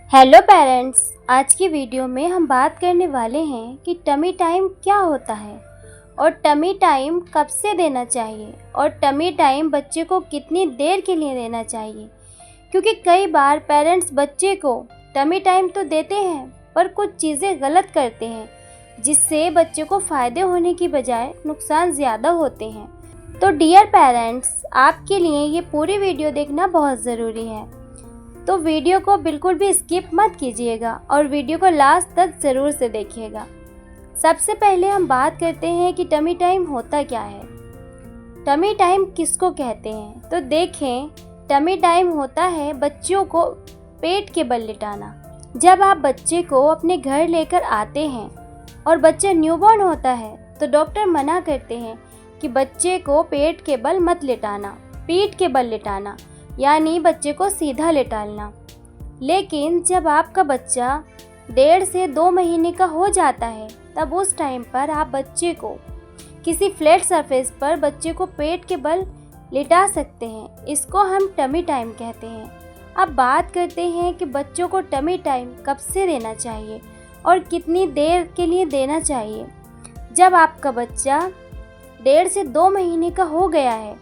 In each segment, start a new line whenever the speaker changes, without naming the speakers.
Hello parents, आज की video में हम बात करने वाले हैं कि टमी टाइम क्या होता है और टमी टाइम कब से देना चाहिए और टमी टाइम बच्चे को कितनी देर के लिए देना चाहिए। क्योंकि कई बार पेरेंट्स बच्चे को टमी टाइम तो देते हैं पर कुछ चीज़ें गलत करते हैं जिससे बच्चे को फ़ायदे होने की बजाय नुकसान ज़्यादा होते हैं। तो डियर पेरेंट्स, आपके लिए ये पूरी वीडियो देखना बहुत ज़रूरी है, तो वीडियो को बिल्कुल भी स्किप मत कीजिएगा और वीडियो को लास्ट तक ज़रूर से देखिएगा। सबसे पहले हम बात करते हैं कि टमी टाइम होता क्या है। टमी टाइम किसको कहते हैं? तो देखें, टमी टाइम होता है बच्चों को पेट के बल लिटाना। जब आप बच्चे को अपने घर लेकर आते हैं और बच्चा न्यूबॉर्न होता है तो डॉक्टर मना करते हैं कि बच्चे को पेट के बल मत लिटाना, पीठ के बल लिटाना, यानी बच्चे को सीधा लेटालना। लेकिन जब आपका बच्चा 1.5 से 2 महीने का हो जाता है तब उस टाइम पर आप बच्चे को किसी फ्लैट सरफेस पर बच्चे को पेट के बल लिटा सकते हैं। इसको हम टमी टाइम कहते हैं। अब बात करते हैं कि बच्चों को टमी टाइम कब से देना चाहिए और कितनी देर के लिए देना चाहिए। जब आपका बच्चा 1.5 से 2 महीने का हो गया है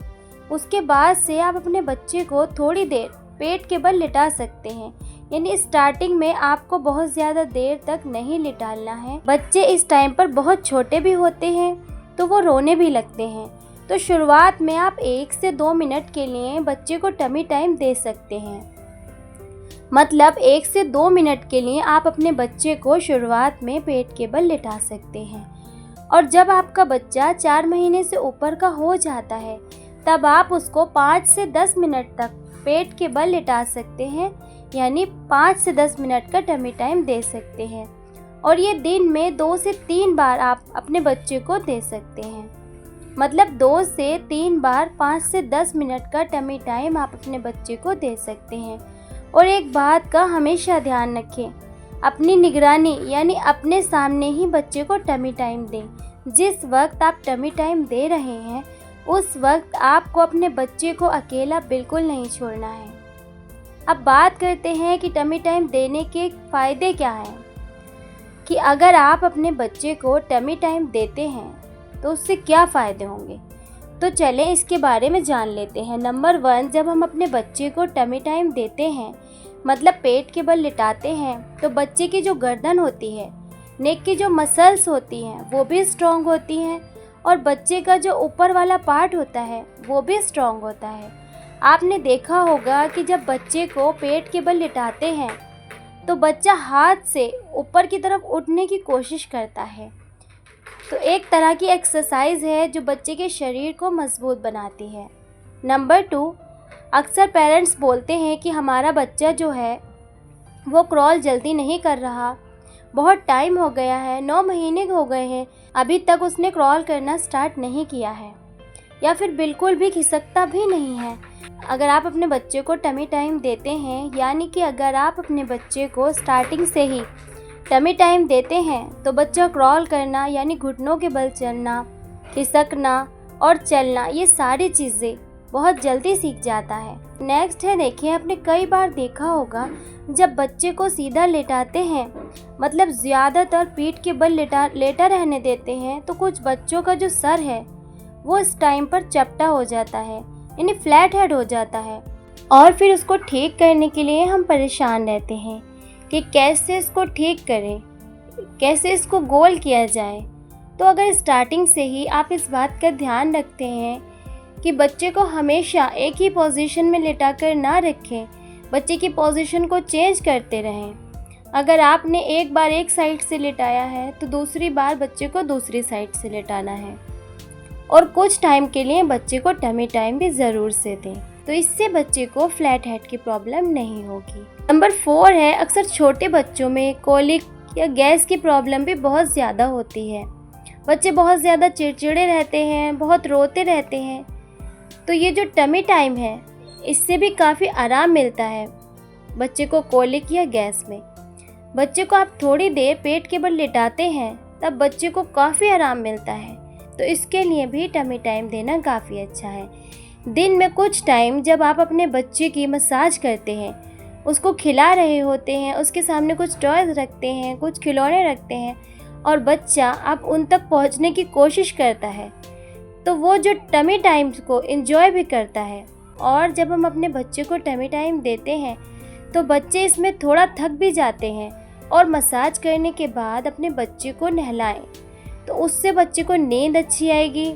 उसके बाद से आप अपने बच्चे को थोड़ी देर पेट के बल लिटा सकते हैं। यानी स्टार्टिंग में आपको बहुत ज़्यादा देर तक नहीं लिटालना है। बच्चे इस टाइम पर बहुत छोटे भी होते हैं तो वो रोने भी लगते हैं, तो शुरुआत में आप 1 से 2 मिनट के लिए बच्चे को टमी टाइम दे सकते हैं। मतलब 1 से 2 मिनट के लिए आप अपने बच्चे को शुरुआत में पेट के बल लिटा सकते हैं। और जब आपका बच्चा 4 महीने से ऊपर का हो जाता है तब आप उसको 5 से 10 मिनट तक पेट के बल लिटा सकते हैं, यानी 5 से 10 मिनट का टमी टाइम दे सकते हैं। और ये दिन में 2 से 3 बार आप अपने बच्चे को दे सकते हैं। मतलब 2 से 3 बार 5 से 10 मिनट का टमी टाइम आप अपने बच्चे को दे सकते हैं। और एक बात का हमेशा ध्यान रखें, अपनी निगरानी यानी अपने सामने ही बच्चे को टमी टाइम दें। जिस वक्त आप टमी टाइम दे रहे हैं उस वक्त आपको अपने बच्चे को अकेला बिल्कुल नहीं छोड़ना है। अब बात करते हैं कि टमी टाइम देने के फ़ायदे क्या हैं। कि अगर आप अपने बच्चे को टमी टाइम देते हैं तो उससे क्या फ़ायदे होंगे, तो चलें इसके बारे में जान लेते हैं। नंबर 1, जब हम अपने बच्चे को टमी टाइम देते हैं मतलब पेट के बल लिटाते हैं तो बच्चे की जो गर्दन होती है, नेक की जो मसल्स होती हैं वो भी स्ट्रॉन्ग होती हैं और बच्चे का जो ऊपर वाला पार्ट होता है वो भी स्ट्रॉन्ग होता है। आपने देखा होगा कि जब बच्चे को पेट के बल लिटाते हैं तो बच्चा हाथ से ऊपर की तरफ उठने की कोशिश करता है। तो एक तरह की एक्सरसाइज है जो बच्चे के शरीर को मजबूत बनाती है। नंबर 2, अक्सर पेरेंट्स बोलते हैं कि हमारा बच्चा जो है वो क्रॉल जल्दी नहीं कर रहा, बहुत टाइम हो गया है, 9 महीने हो गए हैं, अभी तक उसने क्रॉल करना स्टार्ट नहीं किया है या फिर बिल्कुल भी खिसकता भी नहीं है। अगर आप अपने बच्चे को टमी टाइम देते हैं, यानी कि अगर आप अपने बच्चे को स्टार्टिंग से ही टमी टाइम देते हैं तो बच्चा क्रॉल करना यानी घुटनों के बल चलना, खिसकना और चलना, ये सारी चीज़ें बहुत जल्दी सीख जाता है। नेक्स्ट है, देखिए आपने कई बार देखा होगा जब बच्चे को सीधा लेटाते हैं मतलब ज़्यादातर पीठ के बल लेटा रहने देते हैं तो कुछ बच्चों का जो सर है वो इस टाइम पर चपटा हो जाता है, यानी फ्लैट हेड हो जाता है। और फिर उसको ठीक करने के लिए हम परेशान रहते हैं कि कैसे इसको ठीक करें, कैसे इसको गोल किया जाए। तो अगर स्टार्टिंग से ही आप इस बात का ध्यान रखते हैं कि बच्चे को हमेशा एक ही पोजीशन में लेटाकर ना रखें, बच्चे की पोजीशन को चेंज करते रहें। अगर आपने एक बार एक साइड से लेटाया है तो दूसरी बार बच्चे को दूसरी साइड से लेटाना है। और कुछ टाइम के लिए बच्चे को टमी टाइम भी ज़रूर से दें, तो इससे बच्चे को फ्लैट हेड की प्रॉब्लम नहीं होगी। नंबर 4 है, अक्सर छोटे बच्चों में कोलिक या गैस की प्रॉब्लम भी बहुत ज़्यादा होती है। बच्चे बहुत ज़्यादा चिड़चिड़े रहते हैं, बहुत रोते रहते हैं, तो ये जो टमी टाइम है इससे भी काफ़ी आराम मिलता है बच्चे को कोलिक या गैस में। बच्चे को आप थोड़ी देर पेट के बल लिटाते हैं तब बच्चे को काफ़ी आराम मिलता है, तो इसके लिए भी टमी टाइम देना काफ़ी अच्छा है। दिन में कुछ टाइम जब आप अपने बच्चे की मसाज करते हैं उसको खिला रहे होते हैं, उसके सामने कुछ टॉयज़ रखते हैं, कुछ खिलौने रखते हैं और बच्चा अब उन तक पहुंचने की कोशिश करता है, तो वो जो टमी टाइम को एंजॉय भी करता है। और जब हम अपने बच्चे को टमी टाइम देते हैं तो बच्चे इसमें थोड़ा थक भी जाते हैं, और मसाज करने के बाद अपने बच्चे को नहलाएं तो उससे बच्चे को नींद अच्छी आएगी।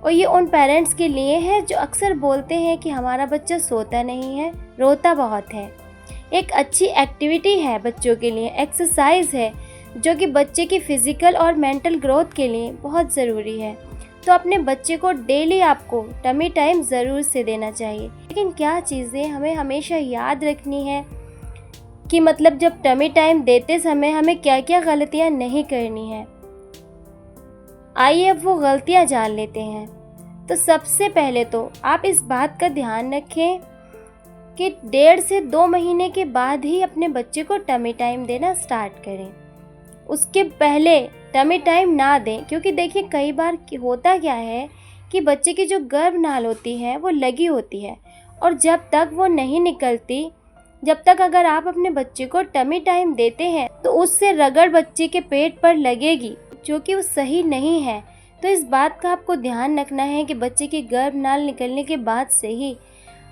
और ये उन पेरेंट्स के लिए है जो अक्सर बोलते हैं कि हमारा बच्चा सोता नहीं है, रोता बहुत है। एक अच्छी एक्टिविटी है बच्चों के लिए, एक्सरसाइज है जो कि बच्चे की फ़िज़िकल और मेंटल ग्रोथ के लिए बहुत ज़रूरी है। तो अपने बच्चे को डेली आपको टमी टाइम ज़रूर से देना चाहिए। लेकिन क्या चीज़ें हमें हमेशा याद रखनी है कि मतलब जब टमी टाइम देते समय हमें क्या क्या गलतियां नहीं करनी है। आइए अब वो गलतियां जान लेते हैं। तो सबसे पहले तो आप इस बात का ध्यान रखें कि 1.5 से 2 महीने के बाद ही अपने बच्चे को टमी टाइम देना स्टार्ट करें। उसके पहले टमी टाइम ना दें, क्योंकि देखिए कई बार होता क्या है कि बच्चे की जो गर्भनाल होती है वो लगी होती है, और जब तक वो नहीं निकलती, जब तक अगर आप अपने बच्चे को टमी टाइम देते हैं तो उससे रगड़ बच्चे के पेट पर लगेगी, जो कि वो सही नहीं है। तो इस बात का आपको ध्यान रखना है कि बच्चे की गर्भनाल निकलने के बाद से ही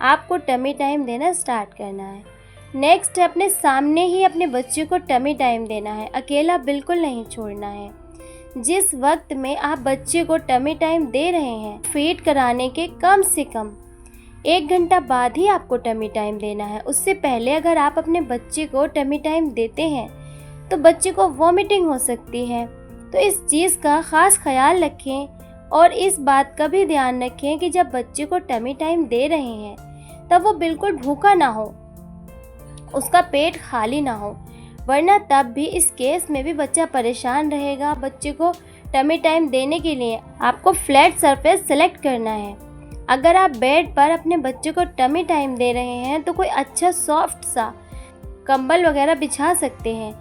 आपको टमी टाइम देना स्टार्ट करना है। नेक्स्ट है, अपने सामने ही अपने बच्चे को टमी टाइम देना है, अकेला बिल्कुल नहीं छोड़ना है। जिस वक्त में आप बच्चे को टमी टाइम दे रहे हैं, फीड कराने के कम से कम 1 घंटा बाद ही आपको टमी टाइम देना है। उससे पहले अगर आप अपने बच्चे को टमी टाइम देते हैं तो बच्चे को वॉमिटिंग हो सकती है। तो इस चीज़ का ख़ास ख्याल रखें, और इस बात का भी ध्यान रखें कि जब बच्चे को टमी टाइम दे रहे हैं तब वो बिल्कुल भूखा ना हो, उसका पेट खाली ना हो, वरना तब भी इस केस में भी बच्चा परेशान रहेगा। बच्चे को टमी टाइम देने के लिए आपको फ्लैट सरफेस सेलेक्ट करना है। अगर आप बेड पर अपने बच्चे को टमी टाइम दे रहे हैं तो कोई अच्छा सॉफ्ट सा कंबल वगैरह बिछा सकते हैं,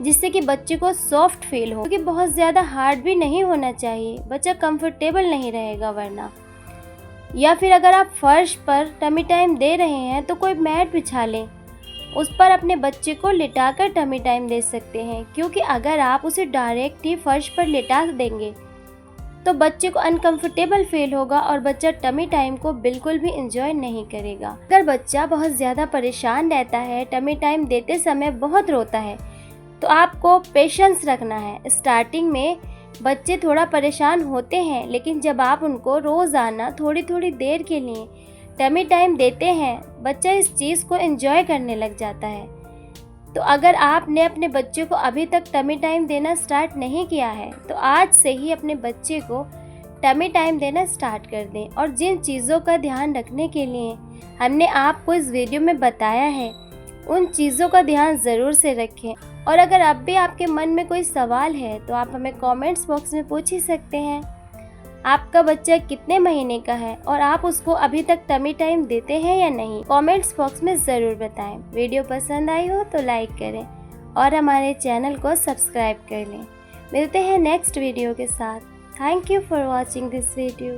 जिससे कि बच्चे को सॉफ्ट फील हो, क्योंकि बहुत ज़्यादा हार्ड भी नहीं होना चाहिए, बच्चा कंफर्टेबल नहीं रहेगा वरना। या फिर अगर आप फर्श पर टमी टाइम दे रहे हैं तो कोई मैट बिछा लें, उस पर अपने बच्चे को लिटाकर टमी टाइम दे सकते हैं, क्योंकि अगर आप उसे डायरेक्ट ही फर्श पर लिटा देंगे तो बच्चे को अनकंफर्टेबल फील होगा और बच्चा टमी टाइम को बिल्कुल भी एंजॉय नहीं करेगा। अगर बच्चा बहुत ज़्यादा परेशान रहता है, टमी टाइम देते समय बहुत रोता है, तो आपको पेशेंस रखना है। स्टार्टिंग में बच्चे थोड़ा परेशान होते हैं, लेकिन जब आप उनको रोज़ाना थोड़ी थोड़ी देर के लिए टमी टाइम देते हैं, बच्चा इस चीज़ को एंजॉय करने लग जाता है। तो अगर आपने अपने बच्चे को अभी तक टमी टाइम देना स्टार्ट नहीं किया है तो आज से ही अपने बच्चे को टमी टाइम देना स्टार्ट कर दें। और जिन चीज़ों का ध्यान रखने के लिए हमने आपको इस वीडियो में बताया है, उन चीज़ों का ध्यान ज़रूर से रखें। और अगर अब भी आपके मन में कोई सवाल है तो आप हमें कमेंट्स बॉक्स में पूछ ही सकते हैं। आपका बच्चा कितने महीने का है और आप उसको अभी तक टमी टाइम देते हैं या नहीं, कमेंट्स बॉक्स में ज़रूर बताएं। वीडियो पसंद आई हो तो लाइक करें और हमारे चैनल को सब्सक्राइब कर लें। मिलते हैं नेक्स्ट वीडियो के साथ। Thank you for watching this video.